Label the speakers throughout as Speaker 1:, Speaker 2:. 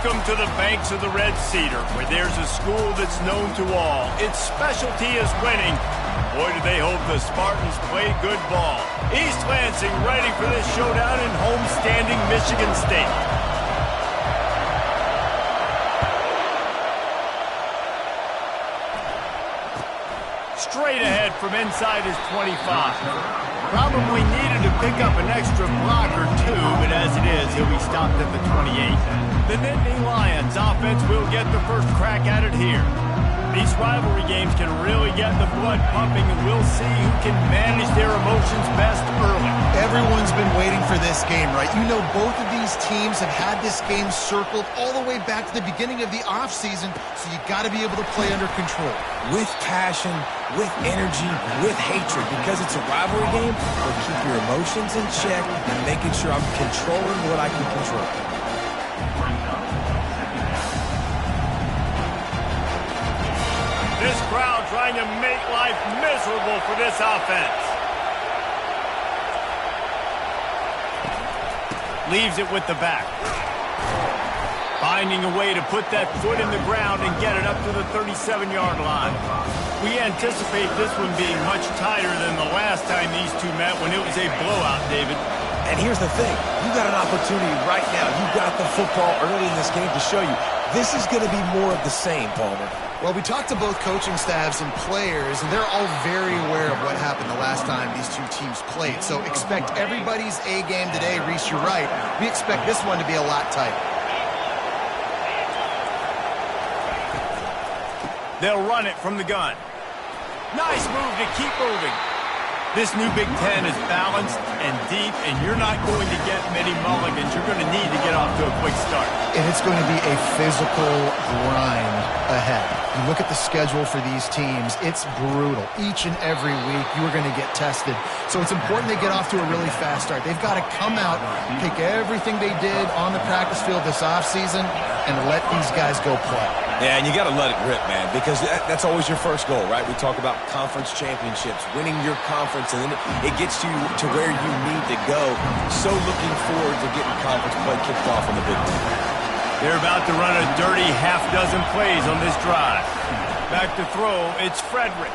Speaker 1: Welcome to the banks of the Red Cedar, where there's a school that's known to all. Its specialty is winning. Boy, do they hope the Spartans play good ball. East Lansing ready for this showdown in homestanding Michigan State. Straight ahead from inside his 25. Probably needed to pick up an extra block or two, but as it is, he'll be stopped at the 28. The Nittany Lions offense will get the first crack at it here. These rivalry games can really get the blood pumping, and we'll see who can manage their emotions best early.
Speaker 2: Everyone's been waiting for this game, right? You know, both of these teams have had this game circled all the way back to the beginning of the offseason, so you got to be able to play under control.
Speaker 3: With passion, with energy, with hatred, because it's a rivalry game, but keep your emotions in check and making sure I'm controlling what I can control.
Speaker 1: This crowd trying to make life miserable for this offense. Leaves it with the back. Finding a way to put that foot in the ground and get it up to the 37-yard line. We anticipate this one being much tighter than the last time these two met when it was a blowout, David.
Speaker 3: And here's the thing. You got an opportunity right now. You got the football early in this game to show you. This is going to be more of the same, Palmer.
Speaker 2: Well, we talked to both coaching staffs and players, and they're all very aware of what happened the last time these two teams played. So expect everybody's A game today. Reese, you're right. We expect this one to be a lot tighter.
Speaker 1: They'll run it from the gun. Nice move to keep moving. This new Big Ten is balanced and deep, and you're not going to get many mulligans. You're going to need to get off to a quick start.
Speaker 2: And it's going to be a physical grind ahead. You look at the schedule for these teams, it's brutal. Each and every week, you are going to get tested. So it's important they get off to a really fast start. They've got to come out, take everything they did on the practice field this offseason, and let these guys go play.
Speaker 3: Yeah, and you got to let it rip, man, because that's always your first goal, right? We talk about conference championships, winning your conference, and then it gets you to where you need to go. So looking forward to getting conference play kicked off in the Big Ten.
Speaker 1: They're about to run a dirty half-dozen plays on this drive. Back to throw, it's Frederick.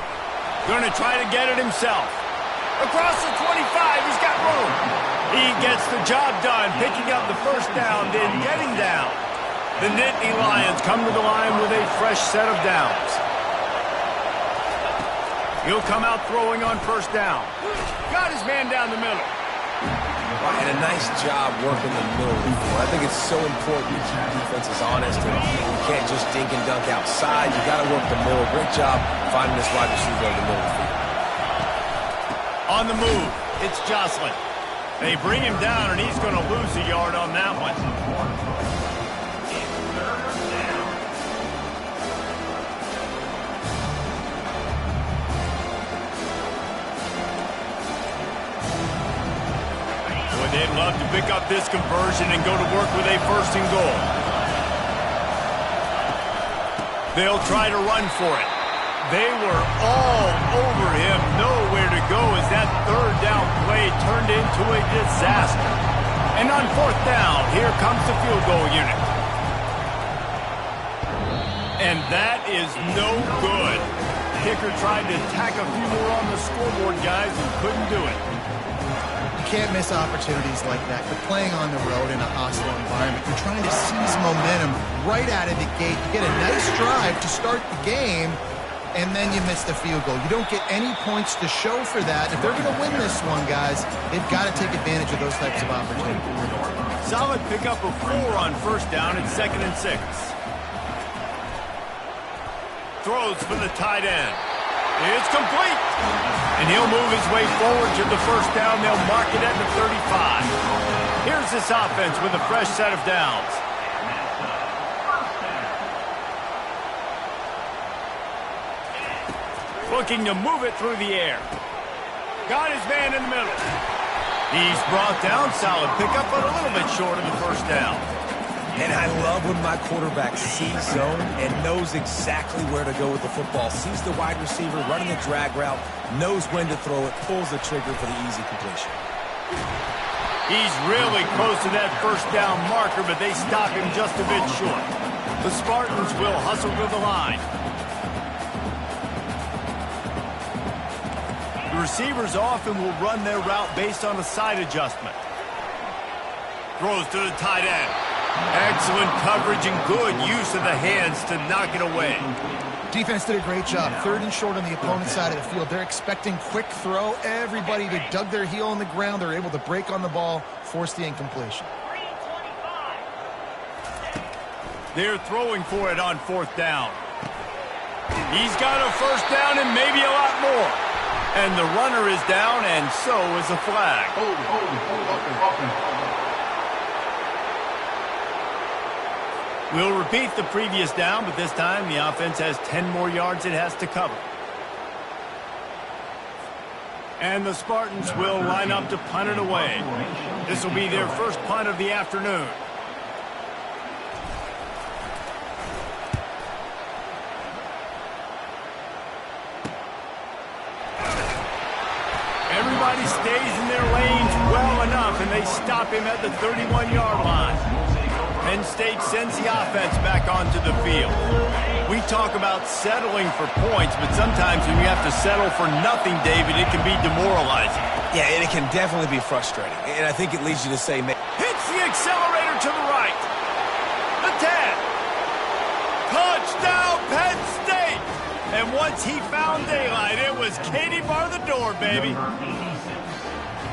Speaker 1: Going to try to get it himself. Across the 25, he's got room. He gets the job done, picking up the first down, then getting down. The Nittany Lions come to the line with a fresh set of downs. He'll come out throwing on first down. Got his man down the middle.
Speaker 3: And a nice job working the middle of the field. I think it's so important to keep defenses honest, and you can't just dink and dunk outside. You got to work the middle. Great job finding this wide receiver in the middle of the field.
Speaker 1: On the move, it's Jocelyn. They bring him down, and he's going to lose a yard on that one. They'd love to pick up this conversion and go to work with a first and goal. They'll try to run for it. They were all over him, nowhere to go as that third down play turned into a disaster. And on fourth down, here comes the field goal unit. And that is no good. Kicker tried to tack a few more on the scoreboard, guys, and couldn't do it.
Speaker 2: Can't miss opportunities like that. You're playing on the road in a hostile environment. You're trying to seize momentum right out of the gate. You get a nice drive to start the game, and then you miss the field goal. You don't get any points to show for that. If they're going to win this one, guys, they've got to take advantage of those types of opportunities.
Speaker 1: Solid pickup of 4 on first down at 2nd and 6. Throws for the tight end. It's complete. And he'll move his way forward to the first down. They'll mark it at the 35. Here's this offense with a fresh set of downs. Looking to move it through the air. Got his man in the middle. He's brought down. Solid pickup, but a little bit short of the first down.
Speaker 3: And I love when my quarterback sees zone and knows exactly where to go with the football. Sees the wide receiver running the drag route, knows when to throw it, pulls the trigger for the easy completion.
Speaker 1: He's really close to that first down marker, but they stop him just a bit short. The Spartans will hustle to the line. The receivers often will run their route based on a side adjustment. Throws to the tight end. Excellent coverage and good use of the hands to knock it away.
Speaker 2: Defense did a great job. 3rd and short on the opponent's side of the field. They're expecting quick throw. Everybody that dug their heel on the ground, they're able to break on the ball, force the incompletion.
Speaker 1: They're throwing for it on 4th down. He's got a first down and maybe a lot more. And the runner is down, and so is a flag. We'll repeat the previous down, but this time the offense has 10 more yards it has to cover. And the Spartans will line up to punt it away. This will be their first punt of the afternoon. Everybody stays in their lanes well enough, and they stop him at the 31-yard line. Penn State sends the offense back onto the field. We talk about settling for points, but sometimes when you have to settle for nothing, David, it can be demoralizing.
Speaker 3: Yeah, and it can definitely be frustrating. And I think it leads you to say,
Speaker 1: hits the accelerator to the right. The 10. Touchdown, Penn State! And once he found daylight, it was Katie bar the door, baby.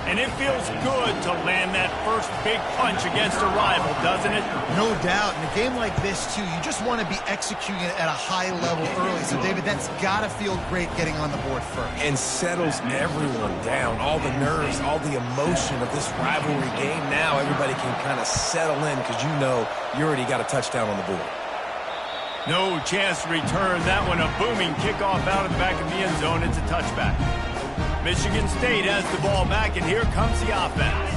Speaker 1: And it feels good to land that first big punch against a rival, doesn't it?
Speaker 2: No doubt. In a game like this, too, you just want to be executing it at a high level early. So, David, that's got to feel great getting on the board first.
Speaker 3: And settles everyone down. All the nerves, all the emotion of this rivalry game. Now everybody can kind of settle in because you know you already got a touchdown on the board.
Speaker 1: No chance to return that one. A booming kickoff out of the back of the end zone. It's a touchback. Michigan State has the ball back, and here comes the offense.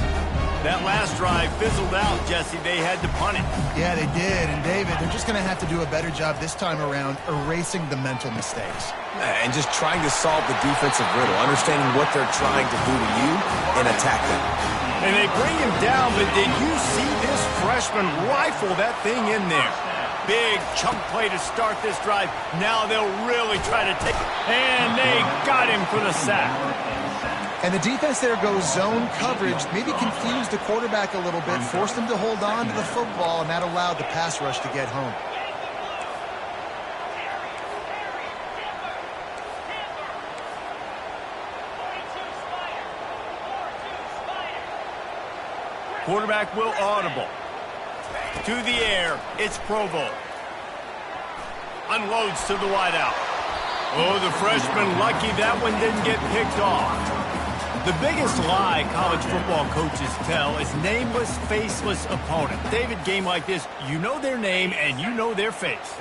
Speaker 1: That last drive fizzled out, Jesse. They had to punt it.
Speaker 2: Yeah, they did. And, David, they're just going to have to do a better job this time around erasing the mental mistakes.
Speaker 3: And just trying to solve the defensive riddle, understanding what they're trying to do to you and attack them.
Speaker 1: And they bring him down, but did you see this freshman rifle that thing in there? Big chunk play to start this drive. Now they'll really try to take it. And they got him for the sack.
Speaker 2: And the defense there goes zone coverage, maybe confused the quarterback a little bit, forced him to hold on to the football, and that allowed the pass rush to get home.
Speaker 1: Quarterback will audible. To the air, it's Provo. Unloads to the wideout. Oh, the freshman lucky that one didn't get picked off. The biggest lie college football coaches tell is nameless, faceless opponent. David, game like this, you know their name and you know their face.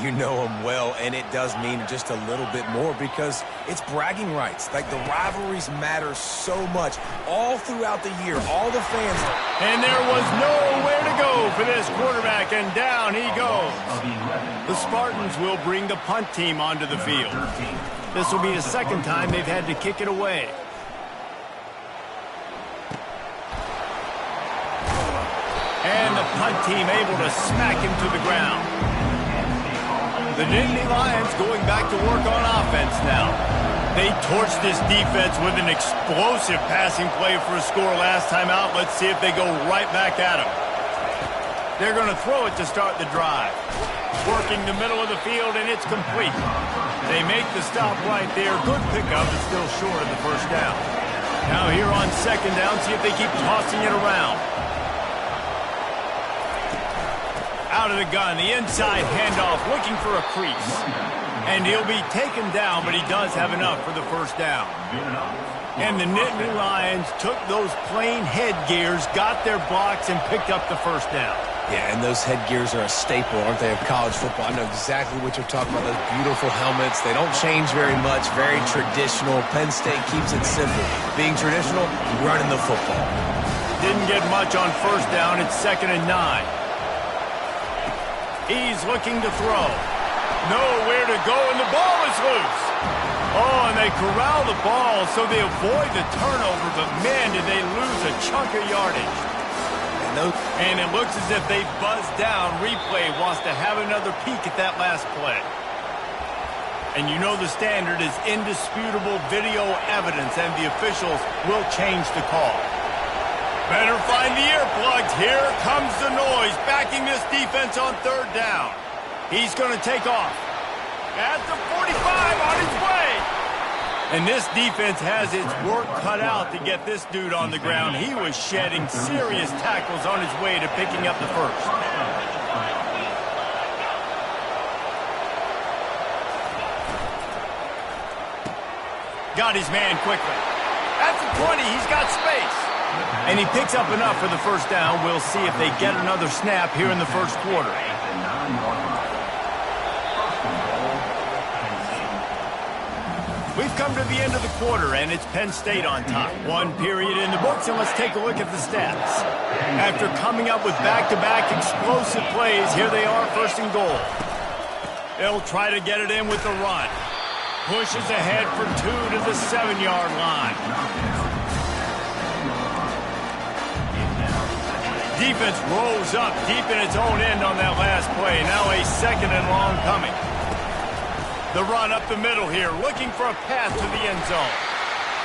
Speaker 3: You know them well, and it does mean just a little bit more because it's bragging rights. Like, the rivalries matter so much all throughout the year. All the fans.
Speaker 1: And there was nowhere to go for this quarterback, and down he goes. The Spartans will bring the punt team onto the field. This will be the second time they've had to kick it away. And the punt team able to smack him to the ground. The Nittany Lions going back to work on offense now. They torched this defense with an explosive passing play for a score last time out. Let's see if they go right back at him. They're going to throw it to start the drive. Working the middle of the field, and it's complete. They make the stop right there. Good pickup, but still short of the first down. Now here on second down, see if they keep tossing it around. Out of the gun, the inside handoff, looking for a crease. And he'll be taken down, but he does have enough for the first down. And the Nittany Lions took those plain headgears, got their blocks, and picked up the first down.
Speaker 3: Yeah, and those headgears are a staple, aren't they, of college football? I know exactly what you're talking about, those beautiful helmets. They don't change very much, very traditional. Penn State keeps it simple. Being traditional, running the football.
Speaker 1: Didn't get much on first down. It's 2nd and 9. He's looking to throw. Nowhere to go, and the ball is loose. Oh, and they corral the ball so they avoid the turnover, but man, did they lose a chunk of yardage. And it looks as if they buzzed down. Replay wants to have another peek at that last play. And you know the standard is indisputable video evidence, and the officials will change the call. Better find the earplugs. Here comes the noise, backing this defense on third down. He's going to take off. At the 45, on his way. And this defense has its work cut out to get this dude on the ground. He was shedding serious tackles on his way to picking up the first. Got his man quickly. At the 20, he's got space. And he picks up enough for the first down. We'll see if they get another snap here in the first quarter. We've come to the end of the quarter, and it's Penn State on top. One period in the books, and let's take a look at the stats. After coming up with back-to-back explosive plays, here they are, first and goal. They'll try to get it in with the run. Pushes ahead for 2 to the 7-yard line. Defense rolls up deep in its own end on that last play. Now a second and long coming. The run up the middle here, looking for a path to the end zone.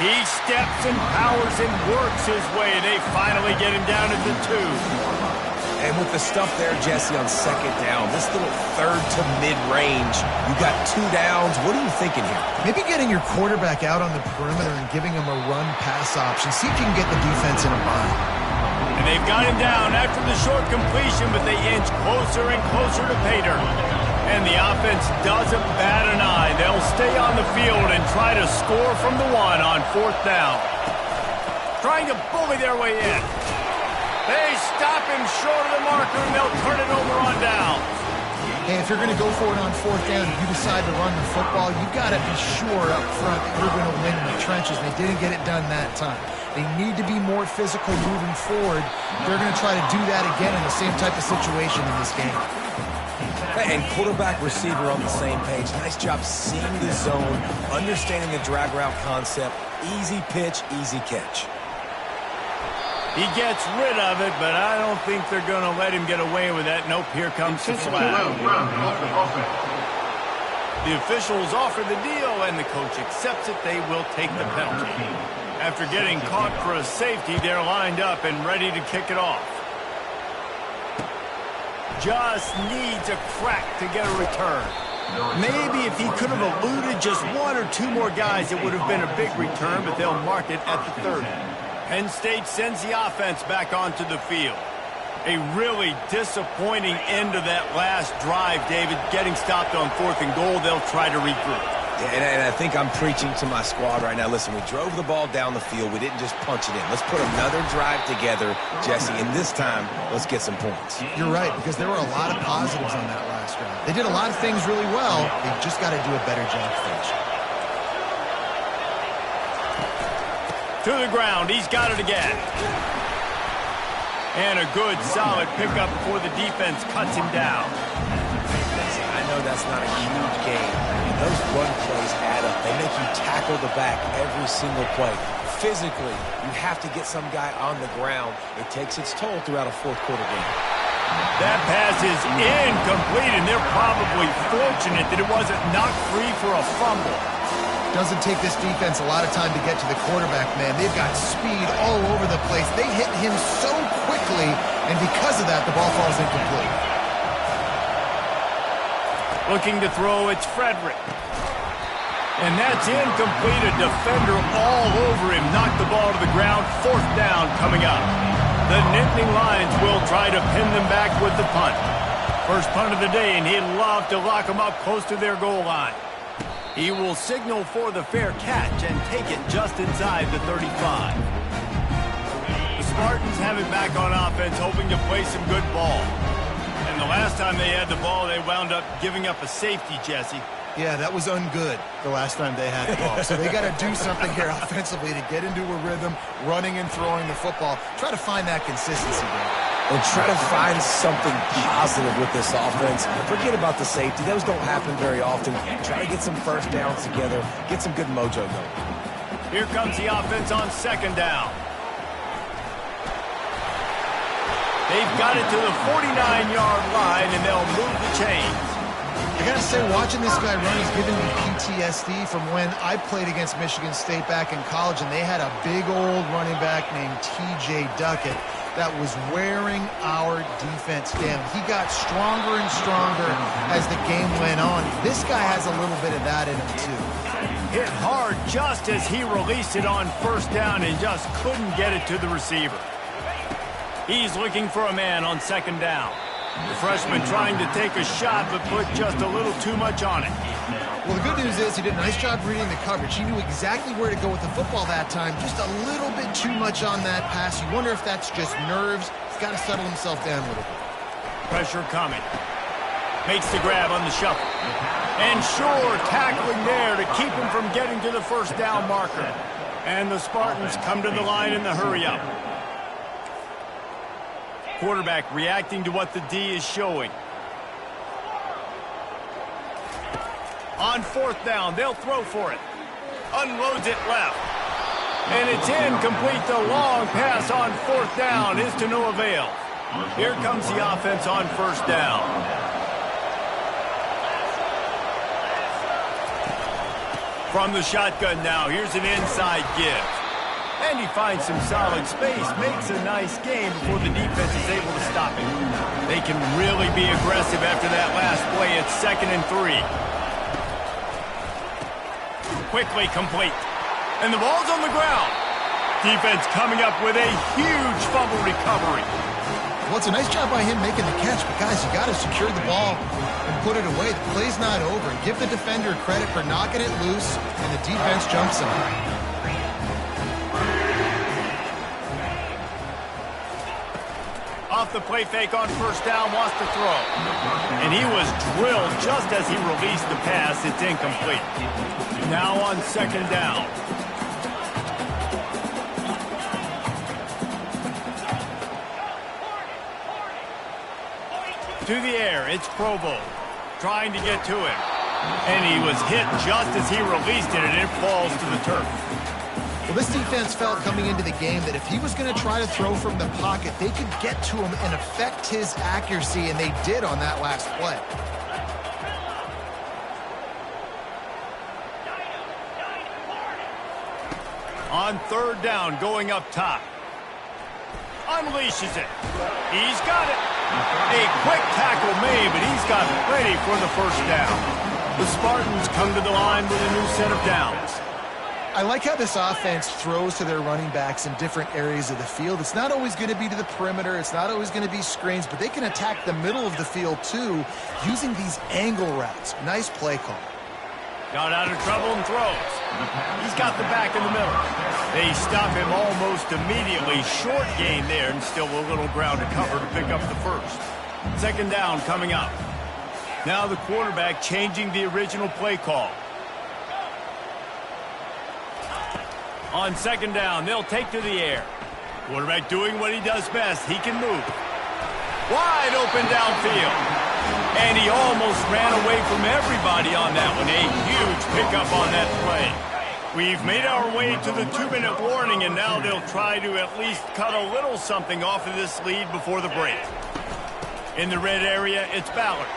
Speaker 1: He steps and powers and works his way. They finally get him down at the 2.
Speaker 3: And with the stuff there, Jesse, on second down, this little third to mid-range, you got 2 downs. What are you thinking here?
Speaker 2: Maybe getting your quarterback out on the perimeter and giving him a run-pass option. See if you can get the defense in a bind.
Speaker 1: And they've got him down after the short completion, but they inch closer and closer to pay dirt. And the offense doesn't bat an eye. They'll stay on the field and try to score from the 1 on fourth down. Trying to bully their way in. They stop him short of the marker, and they'll turn it over on down.
Speaker 2: Hey, if you're going to go for it on fourth down and you decide to run the football, you've got to be sure up front that you're going to win in the trenches. They didn't get it done that time. They need to be more physical moving forward. They're going to try to do that again in the same type of situation in this game.
Speaker 3: And quarterback, receiver on the same page. Nice job seeing the zone, understanding the drag route concept. Easy pitch, easy catch.
Speaker 1: He gets rid of it, but I don't think they're going to let him get away with that. Nope, here comes the flag. The officials offer the deal, and the coach accepts it. They will take the penalty. After getting caught for a safety, they're lined up and ready to kick it off. Just needs a crack to get a return. Maybe if he could have eluded just 1 or 2 more guys, it would have been a big return, but they'll mark it at the 30. Penn State sends the offense back onto the field. A really disappointing end of that last drive, David. Getting stopped on fourth and goal, they'll try to regroup.
Speaker 3: And I think I'm preaching to my squad right now. Listen, we drove the ball down the field. We didn't just punch it in. Let's put another drive together, Jesse, and this time, let's get some points.
Speaker 2: You're right, because there were a lot of positives on that last drive. They did a lot of things really well. They've just got to do a better job finishing.
Speaker 1: To the ground, he's got it again. And a good, solid pickup before the defense cuts him down.
Speaker 3: I know that's not a huge game. Those run plays add up. They make you tackle the back every single play. Physically, you have to get some guy on the ground. It takes its toll throughout a fourth quarter game.
Speaker 1: That pass is incomplete, and they're probably fortunate that it wasn't knocked free for a fumble.
Speaker 2: Doesn't take this defense a lot of time to get to the quarterback, man. They've got speed all over the place. They hit him so quickly, and because of that, the ball falls incomplete.
Speaker 1: Looking to throw, it's Frederick. And that's incomplete. A defender all over him. Knocked the ball to the ground. Fourth down coming up. The Nittany Lions will try to pin them back with the punt. First punt of the day, and he'd love to lock them up close to their goal line. He will signal for the fair catch and take it just inside the 35. The Spartans have it back on offense, hoping to play some good ball. And the last time they had the ball, they wound up giving up a safety, Jesse.
Speaker 2: Yeah, that was ungood the last time they had the ball. So they got to do something here offensively to get into a rhythm, running and throwing the football. Try to find that consistency there.
Speaker 3: and try to find something positive with this offense. Forget about the safety. Those don't happen very often. Try to get some first downs together, get some good mojo going.
Speaker 1: Here comes the offense on second down. They've got it to the 49-yard line, and they'll move the chains.
Speaker 2: I got to say, watching this guy run is giving me PTSD from when I played against Michigan State back in college, and they had a big old running back named T.J. Duckett that was wearing our defense down. He got stronger and stronger as the game went on. This guy has a little bit of that in him, too.
Speaker 1: Hit hard just as he released it on first down and just couldn't get it to the receiver. He's looking for a man on second down. The freshman trying to take a shot, but put just a little too much on it.
Speaker 2: Well, the good news is he did a nice job reading the coverage. He knew exactly where to go with the football that time. Just a little bit too much on that pass. You wonder if that's just nerves. He's got to settle himself down a little bit.
Speaker 1: Pressure coming. Makes the grab on the shuffle. And sure, tackling there to keep him from getting to the first down marker. And the Spartans come to the line in the hurry-up. Quarterback reacting to what the D is showing. On fourth down, they'll throw for it. Unloads it left. And it's incomplete. The long pass on fourth down is to no avail. Here comes the offense on first down. From the shotgun now, here's an inside give. And he finds some solid space, makes a nice game before the defense is able to stop him. They can really be aggressive after that last play. It's 2nd and 3. Quickly complete. And the ball's on the ground. Defense coming up with a huge fumble recovery.
Speaker 2: Well, it's a nice job by him making the catch, but guys, you got to secure the ball and put it away. The play's not over. Give the defender credit for knocking it loose, and the defense jumps on it.
Speaker 1: Off the play fake on first down, wants to throw. And he was drilled just as he released the pass. It's incomplete. Now on second down. To the air, it's Provo trying to get to him. And he was hit just as he released it, and it falls to the turf.
Speaker 2: Well, this defense felt coming into the game that if he was going to try to throw from the pocket, they could get to him and affect his accuracy, and they did on that last play.
Speaker 1: On third down, going up top. Unleashes it. He's got it. A quick tackle made, but he's got plenty for the first down. The Spartans come to the line with a new set of downs.
Speaker 2: I like how this offense throws to their running backs in different areas of the field. It's not always going to be to the perimeter. It's not always going to be screens, but they can attack the middle of the field, too, using these angle routes. Nice play call.
Speaker 1: Got out of trouble and throws. He's got the back in the middle. They stop him almost immediately. Short gain there, and still a little ground to cover to pick up the first. Second down coming up. Now the quarterback changing the original play call. On second down, they'll take to the air. Quarterback doing what he does best. He can move. Wide open downfield. And he almost ran away from everybody on that one. A huge pickup on that play. We've made our way to the 2-minute warning, and now they'll try to at least cut a little something off of this lead before the break. In the red area, it's Ballard.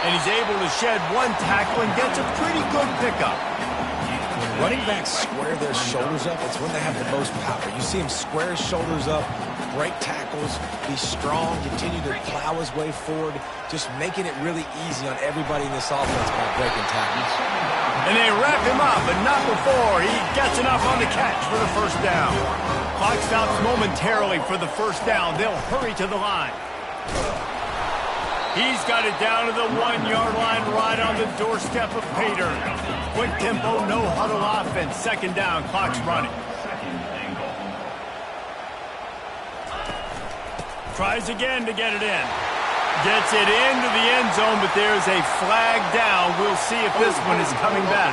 Speaker 1: And he's able to shed one tackle and gets a pretty good pickup.
Speaker 3: Running backs square their shoulders up. It's when they have the most power. You see him square his shoulders up, break tackles, be strong, continue to plow his way forward, just making it really easy on everybody in this offense by breaking tackles.
Speaker 1: And they wrap him up, but not before he gets enough on the catch for the first down. Clock stops momentarily for the first down. They'll hurry to the line. He's got it down to the 1-yard line right on the doorstep of Pater. Quick tempo, no huddle offense. Second down, clock's running. Tries again to get it in. Gets it into the end zone, but there's a flag down. We'll see if this one is coming back.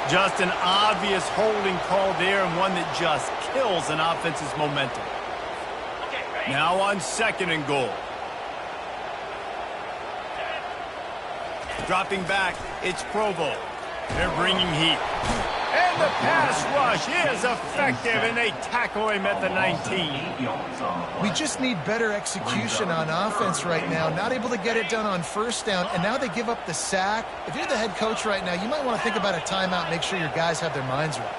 Speaker 1: Just an obvious holding call there, and one that just kills an offense's momentum. Now on 2nd and goal. Dropping back, it's Provo. They're bringing heat. And the pass rush is effective, and they tackle him at the 19.
Speaker 2: We just need better execution on offense right now. Not able to get it done on 1st down, and now they give up the sack. If you're the head coach right now, you might want to think about a timeout, make sure your guys have their minds right.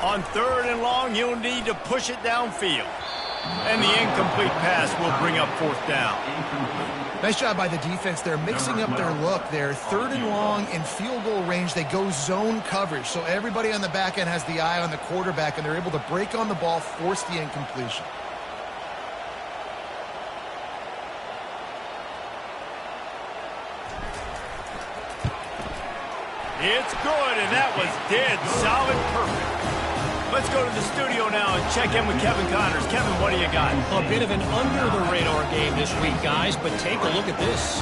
Speaker 1: On 3rd and long, you'll need to push it downfield. And the incomplete pass will bring up 4th down.
Speaker 2: Nice job by the defense. They're mixing up their look there. 3rd and long in field goal range. They go zone coverage. So everybody on the back end has the eye on the quarterback, and they're able to break on the ball, force the incompletion.
Speaker 1: It's good, and that was dead solid perfect. Let's go to the studio now and check in with Kevin Connors. Kevin, what do you got?
Speaker 4: A bit of an under-the-radar game this week, guys, but take a look at this.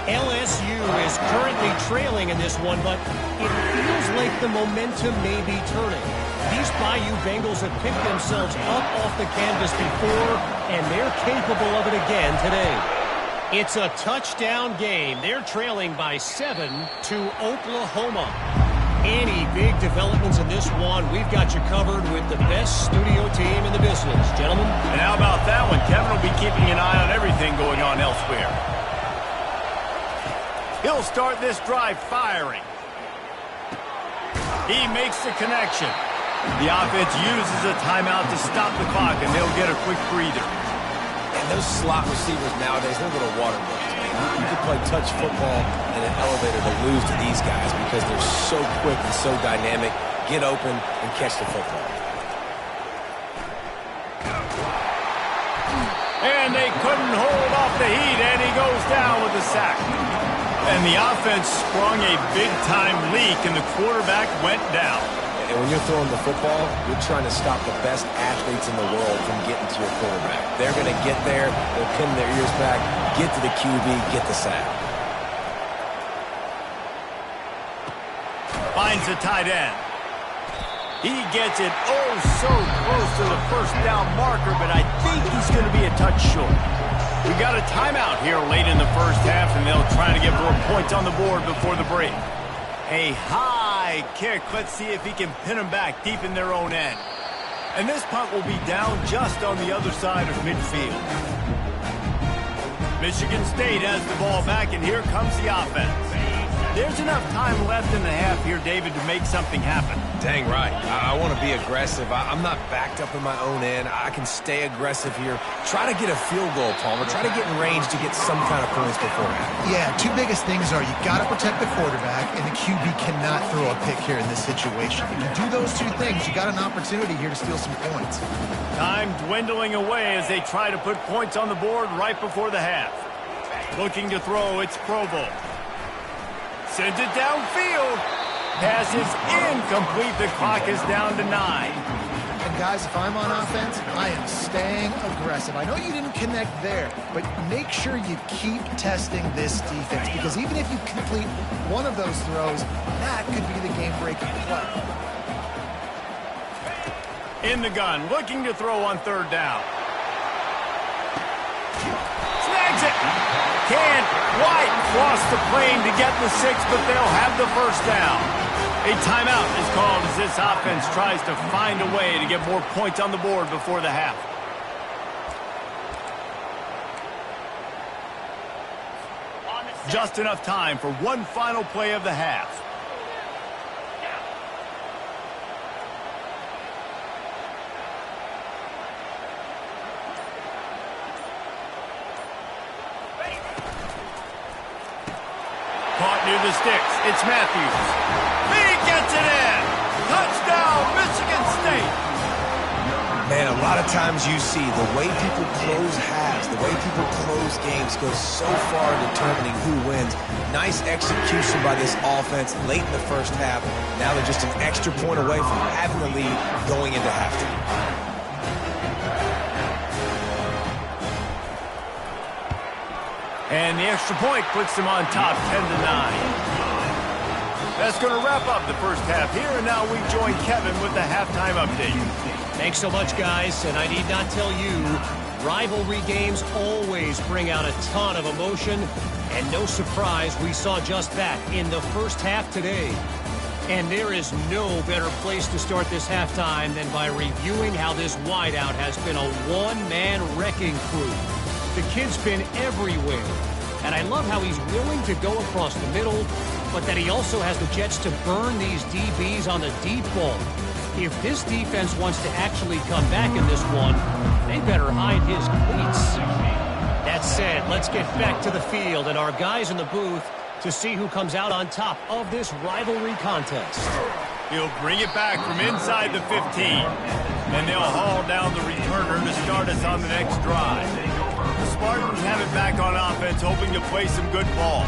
Speaker 4: LSU is currently trailing in this one, but it feels like the momentum may be turning. These Bayou Bengals have picked themselves up off the canvas before, and they're capable of it again today. It's a touchdown game. They're trailing by 7 to Oklahoma. Any big developments in this one, we've got you covered with the best studio team in the business, gentlemen.
Speaker 1: And how about that one? Kevin will be keeping an eye on everything going on elsewhere. He'll start this drive firing. He makes the connection. The offense uses a timeout to stop the clock, and they'll get a quick breather.
Speaker 3: And those slot receivers nowadays, they're little water boys. You can play touch football in an elevator to lose to these guys because they're so quick and so dynamic. Get open and catch the football.
Speaker 1: And they couldn't hold off the heat, and he goes down with a sack. And the offense sprung a big-time leak, and the quarterback went down.
Speaker 3: And when you're throwing the football, you're trying to stop the best athletes in the world from getting to your quarterback. They're going to get there, they'll pin their ears back, get to the QB, get the sack.
Speaker 1: Finds a tight end. He gets it oh so close to the 1st down marker, but I think he's going to be a touch short. We got a timeout here late in the 1st half, and they'll try to get more points on the board before the break. A high kick. Let's see if he can pin them back deep in their own end. And this punt will be down just on the other side of midfield. Michigan State has the ball back, and here comes the offense. There's enough time left in the half here, David, to make something happen.
Speaker 3: Dang right. I want to be aggressive. I'm not backed up in my own end. I can stay aggressive here. Try to get a field goal, Palmer. Try to get in range to get some kind of points beforehand.
Speaker 2: Yeah, 2 biggest things are you got to protect the quarterback, and the QB cannot throw a pick here in this situation. If you do those 2 things, you got an opportunity here to steal some points.
Speaker 1: Time dwindling away as they try to put points on the board right before the half. Looking to throw, it's Provo. Sends it downfield. Pass is incomplete. The clock is down to 9.
Speaker 2: And guys, if I'm on offense, I am staying aggressive. I know you didn't connect there, but make sure you keep testing this defense, because even if you complete one of those throws, that could be the game-breaking play.
Speaker 1: In the gun, looking to throw on 3rd down. Snags it. Can't quite cross the plane to get the 6, but they'll have the 1st down. A timeout is called as this offense tries to find a way to get more points on the board before the half. Just enough time for one final play of the half. Caught near the sticks. It's Matthews. He gets it in. Touchdown, Michigan State.
Speaker 3: Man, a lot of times you see the way people close halves, the way people close games goes so far in determining who wins. Nice execution by this offense late in the 1st half. Now they're just an extra point away from having the lead going into halftime.
Speaker 1: And the extra point puts them on top 10-9. That's going to wrap up the first half here, and now we join Kevin with the halftime update.
Speaker 4: Thanks so much, guys, and I need not tell you, rivalry games always bring out a ton of emotion, and no surprise we saw just that in the first half today. And there is no better place to start this halftime than by reviewing how this wideout has been a one-man wrecking crew. The kid's been everywhere, and I love how he's willing to go across the middle, but that he also has the jets to burn these DBs on the deep ball. If this defense wants to actually come back in this one, they better hide his cleats. That said, let's get back to the field and our guys in the booth to see who comes out on top of this rivalry contest.
Speaker 1: He'll bring it back from inside the 15, and they'll haul down the returner to start us on the next drive. The Spartans have it back on offense, hoping to play some good ball.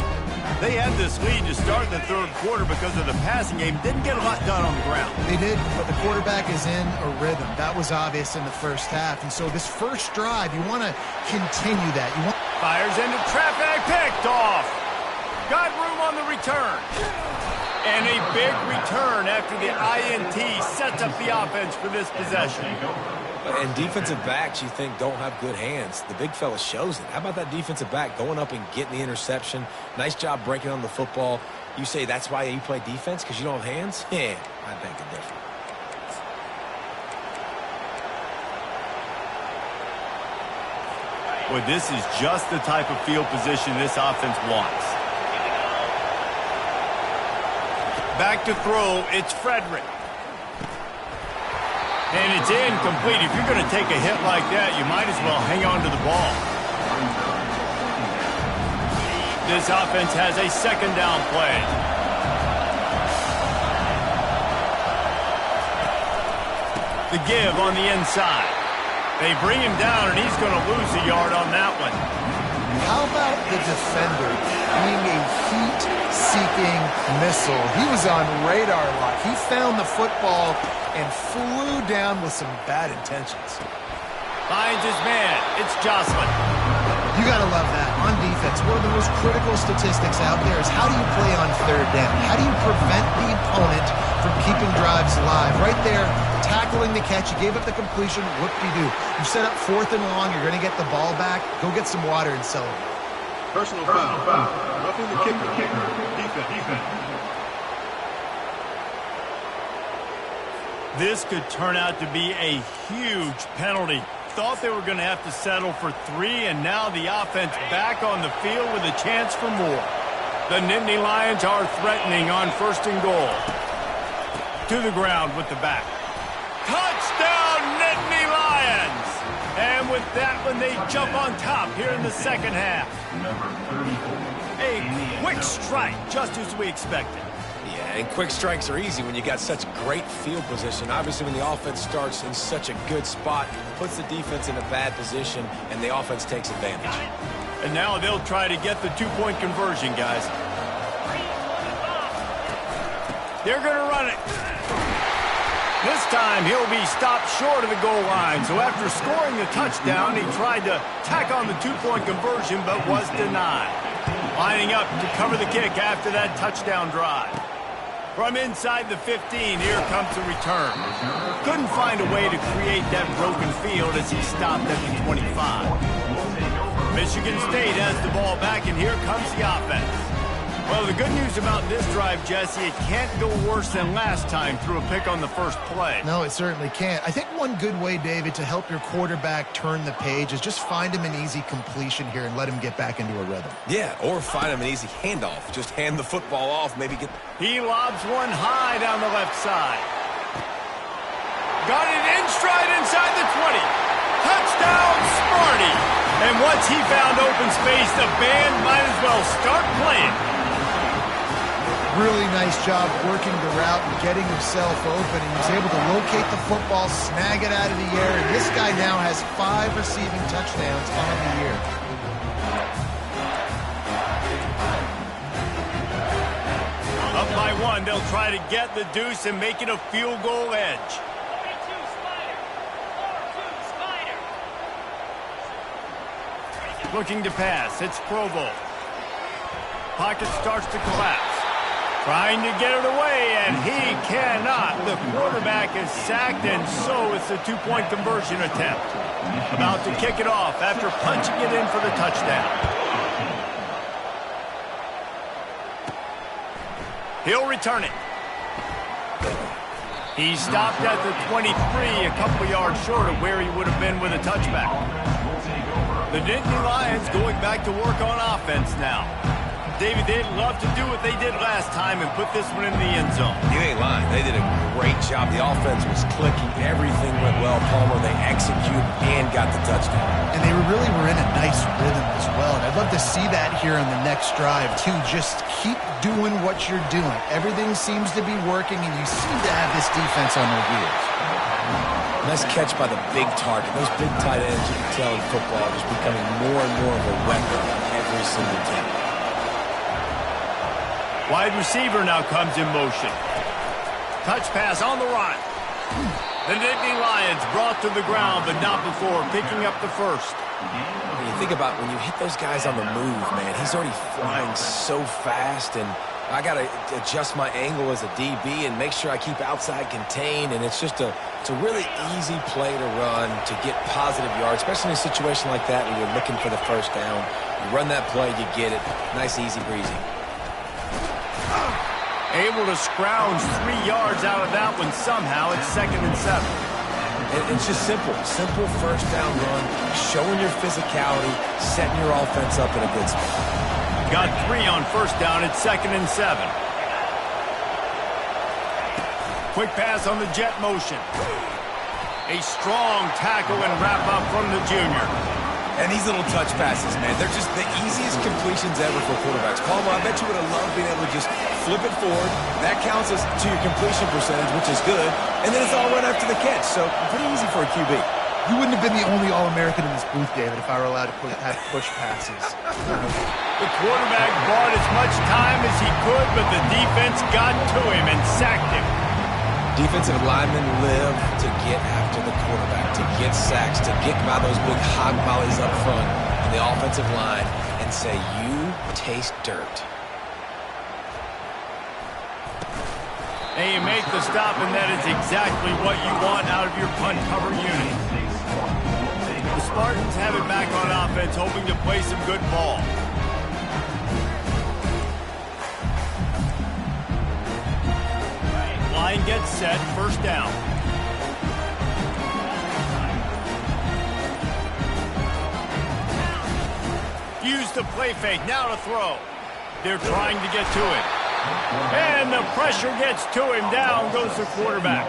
Speaker 1: They had this lead to start the third quarter because of the passing game. Didn't get a lot done on the ground.
Speaker 2: They did, but the quarterback is in a rhythm. That was obvious in the first half. And so this first drive, you want to continue that.
Speaker 1: Fires into traffic, picked off. Got room on the return. And a big return after the INT sets up the offense for this possession.
Speaker 3: And defensive backs, you think, don't have good hands. The big fella shows it. How about that defensive back going up and getting the interception? Nice job breaking on the football. You say that's why you play defense, because you don't have hands? Yeah, I beg to differ.
Speaker 1: Well, this is just the type of field position this offense wants. Back to throw, it's Frederick. And it's incomplete. If you're going to take a hit like that, you might as well hang on to the ball. This offense has a second down play. The give on the inside. They bring him down, and he's going to lose a yard on that one.
Speaker 2: How about the defender being a heat-seeking missile? He was on radar lock. He found the football and flew down with some bad intentions.
Speaker 1: Finds his man. It's Jocelyn.
Speaker 2: You got to love that. On defense, one of the most critical statistics out there is how do you play on third down? How do you prevent the opponent from keeping drives alive? Right there, tackling the catch. You gave up the completion. Whoop-de-doo. You set up 4th and long. You're going to get the ball back. Go get some water and celebrate.
Speaker 5: Personal foul. Roughing the kicker. Defense.
Speaker 1: This could turn out to be a huge penalty. Thought they were going to have to settle for 3, and now the offense back on the field with a chance for more. The Nittany Lions are threatening on 1st and goal. To the ground with the back. Touchdown, Nittany Lions! And with that one, they jump on top here in the second half. A quick strike, just as we expected.
Speaker 3: Yeah, and quick strikes are easy when you got such great field position. Obviously, when the offense starts in such a good spot, puts the defense in a bad position, and the offense takes advantage.
Speaker 1: And now they'll try to get the 2-point conversion, guys. They're going to run it. This time, he'll be stopped short of the goal line. So after scoring the touchdown, he tried to tack on the 2-point conversion, but was denied. Lining up to cover the kick after that touchdown drive. From inside the 15, here comes the return. Couldn't find a way to create that broken field as he stopped at the 25. Michigan State has the ball back, and here comes the offense. Well, the good news about this drive, Jesse, it can't go worse than last time through a pick on the first play.
Speaker 2: No, it certainly can't. I think one good way, David, to help your quarterback turn the page is just find him an easy completion here and let him get back into a rhythm.
Speaker 3: Yeah, or find him an easy handoff. Just hand the football off, maybe get...
Speaker 1: He lobs one high down the left side. Got it in stride inside the 20. Touchdown, Sparty! And once he found open space, the band might as well start playing.
Speaker 2: Really nice job working the route and getting himself open. He was able to locate the football, snag it out of the air, and this guy now has 5 receiving touchdowns on the year.
Speaker 1: Up by 1, they'll try to get the deuce and make it a field goal edge. Looking to pass. It's Provo. Pocket starts to collapse. Trying to get it away, and he cannot. The quarterback is sacked, and so it's a two-point conversion attempt. About to kick it off after punching it in for the touchdown. He'll return it. He stopped at the 23, a couple yards short of where he would have been with a touchback. The Nittany Lions going back to work on offense now. David, they'd love to do what they did last time and put this one in the end zone.
Speaker 3: You ain't lying. They did a great job. The offense was clicking. Everything went well. Palmer, they executed and got the touchdown.
Speaker 2: And they really were in a nice rhythm as well. And I'd love to see that here on the next drive, too. Just keep doing what you're doing. Everything seems to be working, and you seem to have this defense on their heels.
Speaker 3: Nice catch by the big target. Those big tight ends, you can tell in football, are just becoming more and more of a weapon on every single team.
Speaker 1: Wide receiver now comes in motion. Touch pass on the run. The Nittany Lions brought to the ground, but not before picking up the first.
Speaker 3: When you think about when you hit those guys on the move, man, he's already flying so fast, and I got to adjust my angle as a DB and make sure I keep outside contained, and it's a really easy play to run to get positive yards, especially in a situation like that when you're looking for the first down. You run that play, you get it. Nice, easy breezy.
Speaker 1: Able to scrounge 3 yards out of that one somehow. It's 2nd and 7.
Speaker 3: It's just simple. Simple first down run, showing your physicality, setting your offense up in a good spot.
Speaker 1: Got 3 on first down. It's 2nd and 7. Quick pass on the jet motion. A strong tackle and wrap up from the junior.
Speaker 3: And these little touch passes, man, they're just the easiest completions ever for quarterbacks. Palmer, I bet you would have loved being able to just flip it forward. That counts as to your completion percentage, which is good. And then it's all right after the catch. So pretty easy for a QB.
Speaker 2: You wouldn't have been the only All-American in this booth, David, if I were allowed to have push passes.
Speaker 1: The quarterback bought as much time as he could, but the defense got to him and sacked him.
Speaker 3: Defensive linemen live to get after the quarterback, to get sacks, to get by those big hog mollies up front on the offensive line and say, you taste dirt.
Speaker 1: And you make the stop, and that is exactly what you want out of your punt cover unit. The Spartans have it back on offense, hoping to play some good ball. Line gets set, first down. Use the play fake, now to throw. They're trying to get to it. And the pressure gets to him, down goes the quarterback.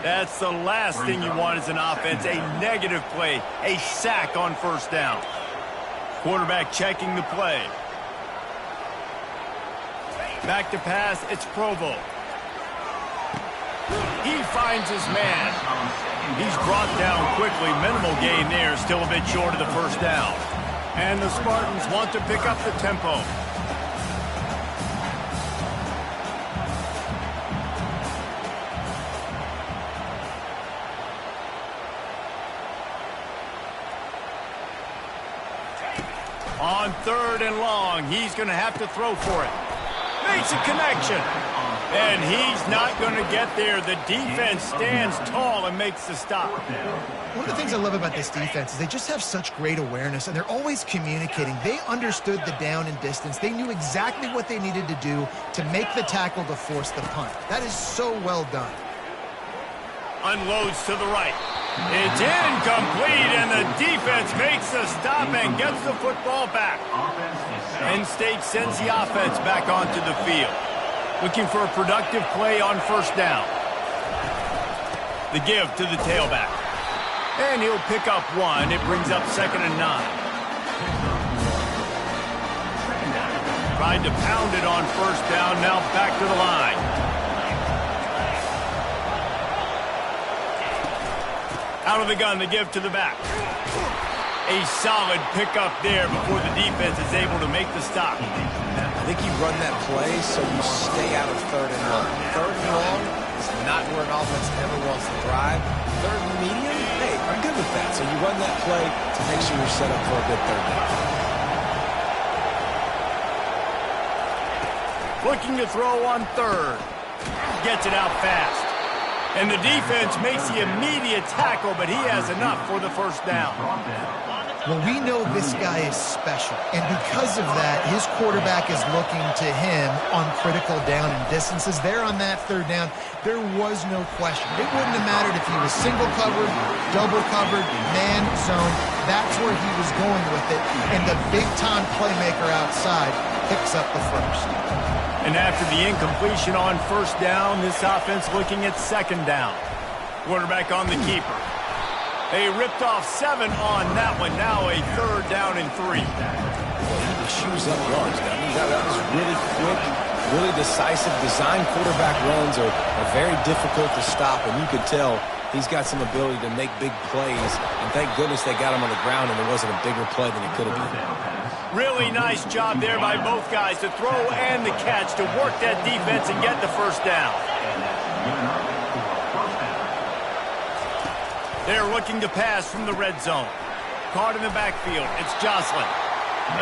Speaker 1: That's the last thing you want as an offense, a negative play, a sack on first down. Quarterback checking the play. Back to pass, it's Provo. He finds his man. He's brought down quickly. Minimal gain there, still a bit short of the first down. And the Spartans want to pick up the tempo. On 3rd and long, he's going to have to throw for it. Makes a connection. And he's not going to get there. The defense stands tall and makes the stop.
Speaker 2: One of the things I love about this defense is they just have such great awareness, and they're always communicating. They understood the down and distance. They knew exactly what they needed to do to make the tackle to force the punt. That is so well done.
Speaker 1: Unloads to the right. It's incomplete, and the defense makes the stop and gets the football back. Penn State sends the offense back onto the field. Looking for a productive play on first down. The give to the tailback. And he'll pick up 1. It brings up 2nd and 9. Tried to pound it on first down, now back to the line. Out of the gun, the give to the back. A solid pickup there before the defense is able to make the stop.
Speaker 3: I think you run that play so you stay out of 3rd and long. 3rd and long is not where an offense ever wants to drive. 3rd and medium, hey, I'm good with that. So you run that play to make sure you're set up for a good third down.
Speaker 1: Looking to throw on third. Gets it out fast. And the defense makes the immediate tackle, but he has enough for the first down.
Speaker 2: Well, we know this guy is special, and because of that, his quarterback is looking to him on critical down and distances. There on that third down, there was no question. It wouldn't have mattered if he was single covered, double covered, man zone. That's where he was going with it, and the big-time playmaker outside picks up the first.
Speaker 1: And after the incompletion on first down, this offense looking at second down. Quarterback on the keeper. They ripped off 7 on that one. Now a third down and 3.
Speaker 3: He shoes up yards. I mean, that was really quick, really decisive. Design quarterback runs are very difficult to stop, and you could tell he's got some ability to make big plays. And thank goodness they got him on the ground, and there wasn't a bigger play than it could have been.
Speaker 1: Really nice job there by both guys to throw and the catch to work that defense and get the first down. They're looking to pass from the red zone. Caught in the backfield. It's Jocelyn.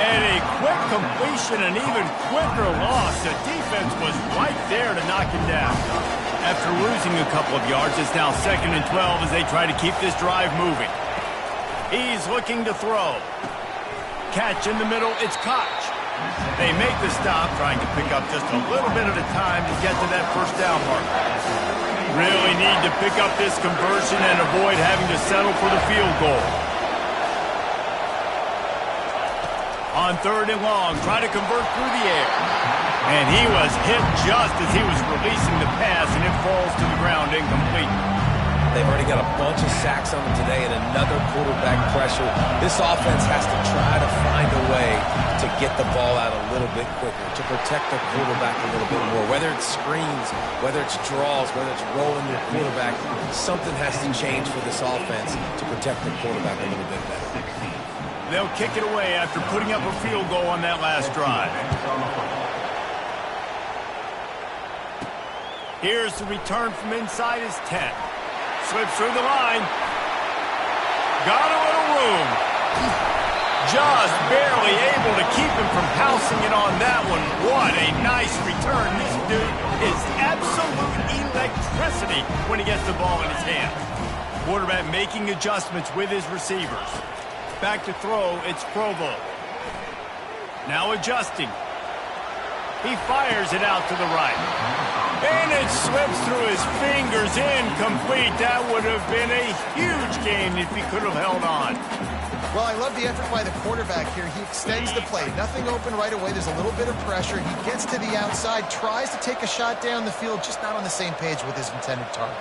Speaker 1: And a quick completion, an even quicker loss. The defense was right there to knock him down. After losing a couple of yards, it's now 2nd and 12 as they try to keep this drive moving. He's looking to throw. Catch in the middle, it's Koch. They make the stop, trying to pick up just a little bit at a time to get to that first down mark. Really need to pick up this conversion and avoid having to settle for the field goal. On 3rd and long, try to convert through the air. And he was hit just as he was releasing the pass, and it falls to the ground incomplete.
Speaker 3: They've already got a bunch of sacks on them today and another quarterback pressure. This offense has to try to find a way to get the ball out a little bit quicker, to protect the quarterback a little bit more. Whether it's screens, whether it's draws, whether it's rolling the quarterback, something has to change for this offense to protect the quarterback a little bit better.
Speaker 1: They'll kick it away after putting up a field goal on that last drive. Here's the return from inside his 10. Slips through the line. Got a little room. Just barely able to keep him from pouncing it on that one. What a nice return. This dude is absolute electricity when he gets the ball in his hand. Quarterback making adjustments with his receivers. Back to throw, it's Provo. Now adjusting. He fires it out to the right. And it slips through his fingers, incomplete. That would have been a huge gain if he could have held on.
Speaker 2: Well, I love the effort by the quarterback here. He extends the play. Nothing open right away. There's a little bit of pressure. He gets to the outside, tries to take a shot down the field, just not on the same page with his intended target.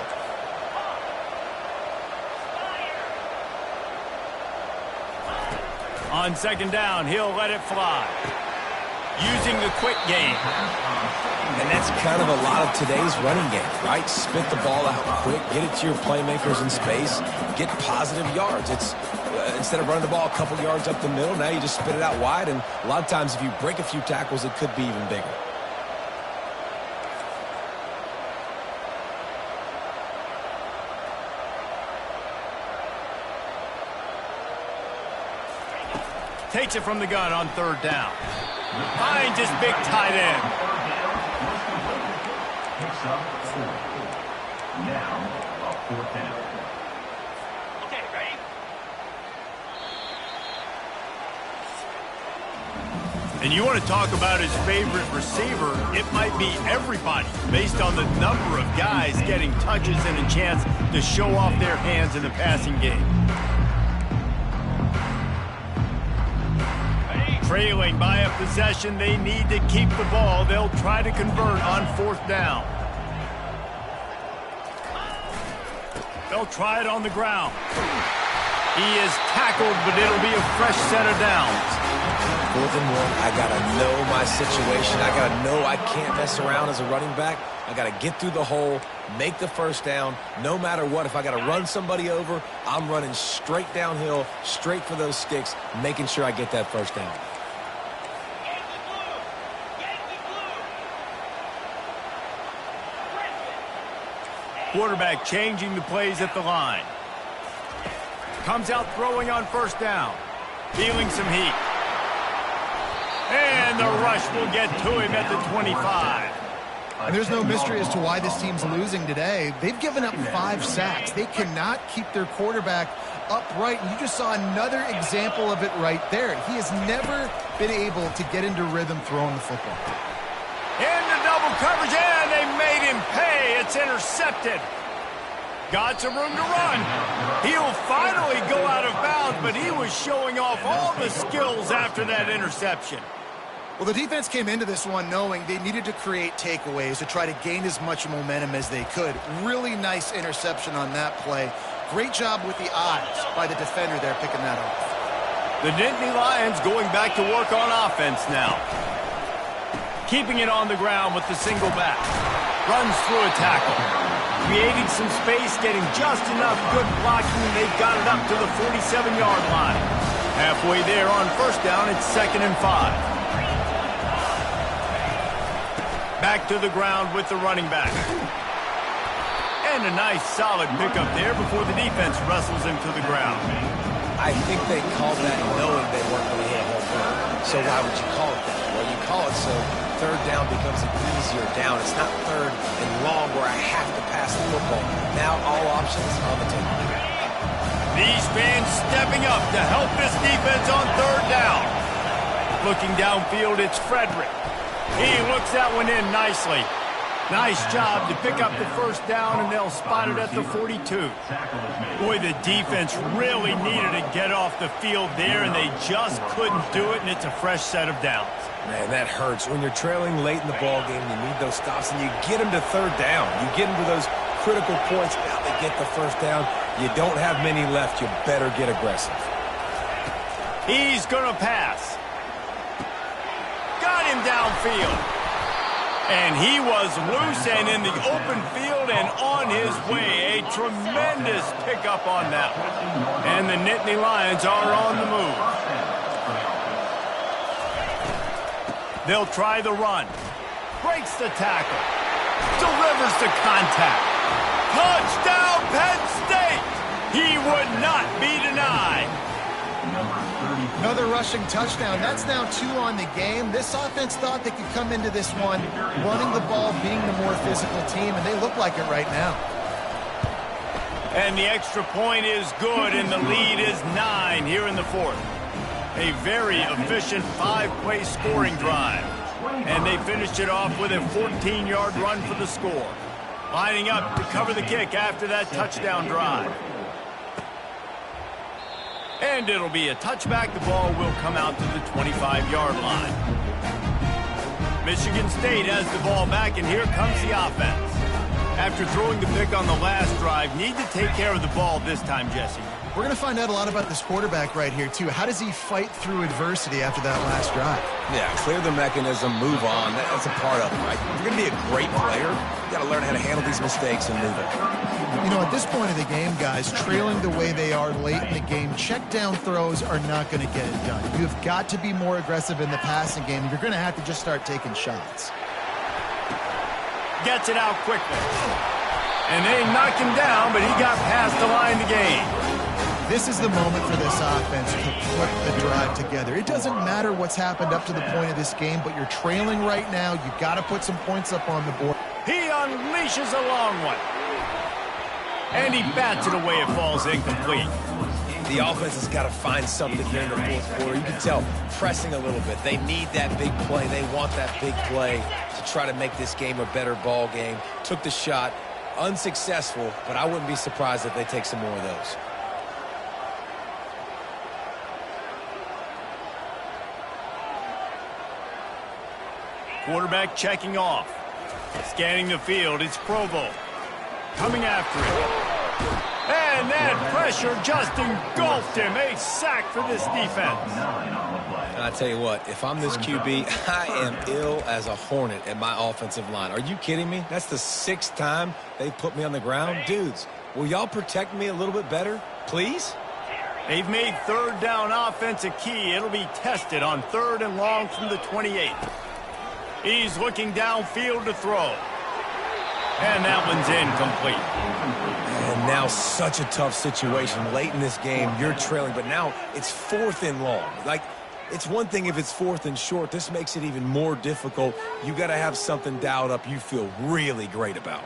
Speaker 1: On 2nd down, he'll let it fly. Using the quick game.
Speaker 3: And that's kind of a lot of today's running game, right? Spit the ball out quick, get it to your playmakers in space, get positive yards. It's instead of running the ball a couple yards up the middle, now you just spit it out wide, and a lot of times if you break a few tackles, it could be even bigger.
Speaker 1: Takes it from the gun on 3rd down. Finds his big tight end.
Speaker 6: Now, a 4th down.
Speaker 1: Okay, ready? And you want to talk about his favorite receiver, it might be everybody, based on the number of guys getting touches and a chance to show off their hands in the passing game. Trailing by a possession, they need to keep the ball. They'll try to convert on 4th down. They'll try it on the ground. He is tackled, but it'll be a fresh set of downs.
Speaker 3: 4th and 1, I got to know my situation. I got to know I can't mess around as a running back. I got to get through the hole, make the first down, no matter what. If I got to run somebody over, I'm running straight downhill, straight for those sticks, making sure I get that first down.
Speaker 1: Quarterback changing the plays at the line. Comes out throwing on first down. Feeling some heat. And the rush will get to him at the 25.
Speaker 2: And there's no mystery as to why this team's losing today. They've given up 5 sacks. They cannot keep their quarterback upright. And you just saw another example of it right there. He has never been able to get into rhythm throwing the football.
Speaker 1: Into double coverage, and they made him pay. It's intercepted. Got some room to run. He'll finally go out of bounds, but he was showing off all the skills after that interception.
Speaker 2: Well, the defense came into this one knowing they needed to create takeaways to try to gain as much momentum as they could. Really nice interception on that play. Great job with the eyes by the defender there picking that up.
Speaker 1: The Nittany Lions going back to work on offense now. Keeping it on the ground with the single back. Runs through a tackle. Creating some space, getting just enough good blocking, and they've got it up to the 47-yard line. Halfway there on first down, it's 2nd and 5. Back to the ground with the running back. And a nice solid pickup there before the defense wrestles him to the ground.
Speaker 3: I think they called that knowing they weren't going to hit a home run. So why would you call it that? Well, you call it so third down becomes an easier down. It's not third and long where I have to pass the football. Now all options on the table.
Speaker 1: These fans stepping up to help this defense on third down. Looking downfield, it's Frederick. He looks that one in nicely. Nice job to pick up the first down, and they'll spot it at the 42. Boy, the defense really needed to get off the field there, and they just couldn't do it, and it's a fresh set of downs.
Speaker 3: Man, that hurts. When you're trailing late in the ball game, you need those stops, and you get them to third down. You get them to those critical points. Now they get the first down. You don't have many left. You better get aggressive.
Speaker 1: He's going to pass. Got him downfield. And he was loose and in the open field and on his way. A tremendous pickup on that one. And the Nittany Lions are on the move. They'll try the run. Breaks the tackle. Delivers the contact. Touchdown, Penn State! He would not be denied.
Speaker 2: Another rushing touchdown. That's now 2 on the game. This offense thought they could come into this one running the ball, being the more physical team, and they look like it right now.
Speaker 1: And the extra point is good, and the lead is 9 here in the 4th. A very efficient 5-play scoring drive. And they finished it off with a 14-yard run for the score. Lining up to cover the kick after that touchdown drive. And it'll be a touchback. The ball will come out to the 25-yard line. Michigan State has the ball back, and here comes the offense. After throwing the pick on the last drive, need to take care of the ball this time, Jesse.
Speaker 2: We're going to find out a lot about this quarterback right here, too. How does he fight through adversity after that last drive?
Speaker 3: Yeah, clear the mechanism, move on. That's a part of it, right? If you're going to be a great player, you got to learn how to handle these mistakes and move on.
Speaker 2: You know, at this point of the game, guys, trailing the way they are late in the game, check down throws are not going to get it done. You've got to be more aggressive in the passing game. You're going to have to just start taking shots.
Speaker 1: Gets it out quickly. And they knock him down, but he got past the line of the game.
Speaker 2: This is the moment for this offense to put the drive together. It doesn't matter what's happened up to the point of this game, but you're trailing right now. You've got to put some points up on the board.
Speaker 1: He unleashes a long one. And he bats it away. It falls incomplete.
Speaker 3: The offense has got to find something here in the 4th quarter. You can tell pressing a little bit. They need that big play. They want that big play to try to make this game a better ball game. Took the shot. Unsuccessful, but I wouldn't be surprised if they take some more of those.
Speaker 1: Quarterback checking off. Scanning the field, it's Provo. Coming after him. And that pressure just engulfed him. A sack for this defense.
Speaker 3: And I tell you what, if I'm this QB, I am ill as a hornet at my offensive line. Are you kidding me? That's the 6th time they put me on the ground. Dudes, will y'all protect me a little bit better, please?
Speaker 1: They've made third down offense a key. It'll be tested on 3rd and long from the 28. He's looking downfield to throw. And that one's incomplete.
Speaker 3: And now such a tough situation. Late in this game, you're trailing, but now it's 4th and long. Like, it's one thing if it's 4th and short. This makes it even more difficult. You got to have something dialed up you feel really great about.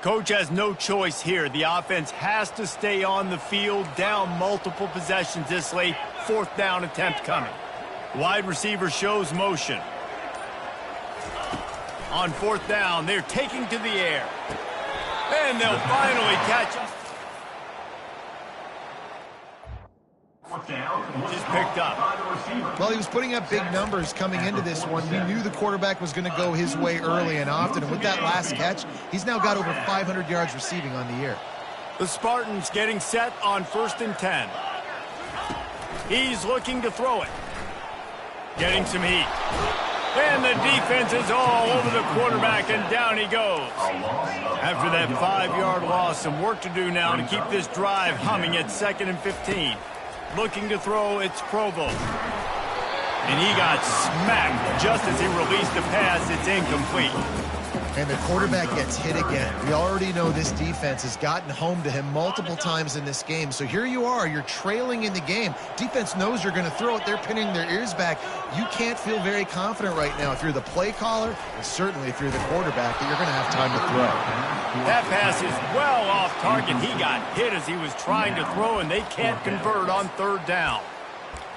Speaker 1: Coach has no choice here. The offense has to stay on the field, down multiple possessions this late. 4th down attempt coming. Wide receiver shows motion. On 4th down, they're taking to the air. And they'll finally catch up. Just picked up.
Speaker 2: Well, he was putting up big numbers coming into this one. We knew the quarterback was going to go his way early and often. And with that last catch, he's now got over 500 yards receiving on the year.
Speaker 1: The Spartans getting set on 1st and 10. He's looking to throw it. Getting some heat. And the defense is all over the quarterback, and down he goes. After that 5-yard loss, some work to do now to keep this drive humming at 2nd and 15. Looking to throw, it's Provo. And he got smacked just as he released the pass. It's incomplete.
Speaker 2: And the quarterback gets hit again. We already know this defense has gotten home to him multiple times in this game. So here you are, you're trailing in the game. Defense knows you're going to throw it. They're pinning their ears back. You can't feel very confident right now if you're the play caller, and certainly if you're the quarterback, that you're going to have time to throw.
Speaker 1: That pass is well off target. He got hit as he was trying to throw, and they can't convert on 3rd down.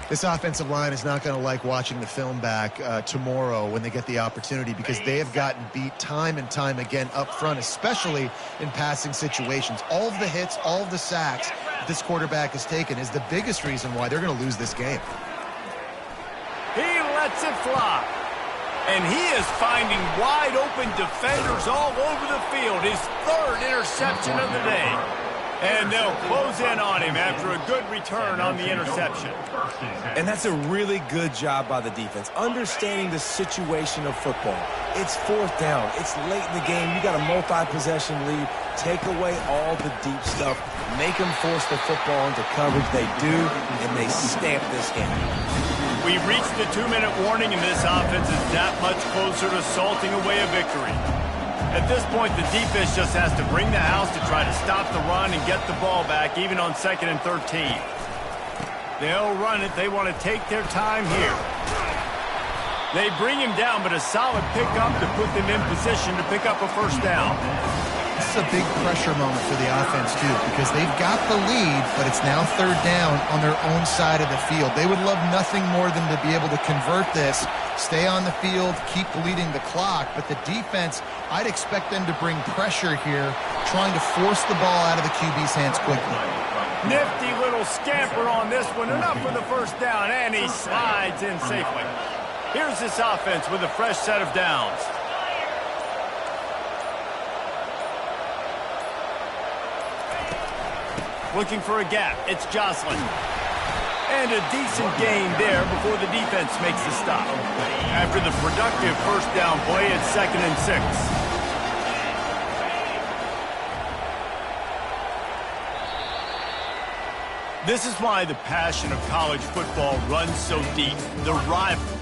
Speaker 2: This offensive line is not going to like watching the film back tomorrow when they get the opportunity, because they have gotten beat time and time again up front, especially in passing situations. All of the hits, all of the sacks that this quarterback has taken is the biggest reason why they're going to lose this game.
Speaker 1: He lets it fly. And he is finding wide open defenders all over the field. His 3rd interception of the day. And they'll close in on him after a good return on the interception.
Speaker 3: And that's a really good job by the defense, understanding the situation of football. It's 4th down. It's late in the game. You got a multi-possession lead. Take away all the deep stuff. Make them force the football into coverage. They do, and they stamp this game.
Speaker 1: We've reached the 2-minute warning, and this offense is that much closer to salting away a victory. At this point, the defense just has to bring the house to try to stop the run and get the ball back, even on 2nd and 13. They'll run it. They want to take their time here. They bring him down, but a solid pickup to put them in position to pick up a 1st down.
Speaker 2: This is a big pressure moment for the offense, too, because they've got the lead, but it's now 3rd down on their own side of the field. They would love nothing more than to be able to convert this, stay on the field, keep leading the clock. But the defense, I'd expect them to bring pressure here, trying to force the ball out of the QB's hands quickly.
Speaker 1: Nifty little scamper on this one, enough for the 1st down, and he slides in safely. Here's this offense with a fresh set of downs. Looking for a gap. It's Jocelyn. And a decent gain there before the defense makes the stop. After the productive 1st down play, it's 2nd and 6. This is why the passion of college football runs so deep. The rivalry.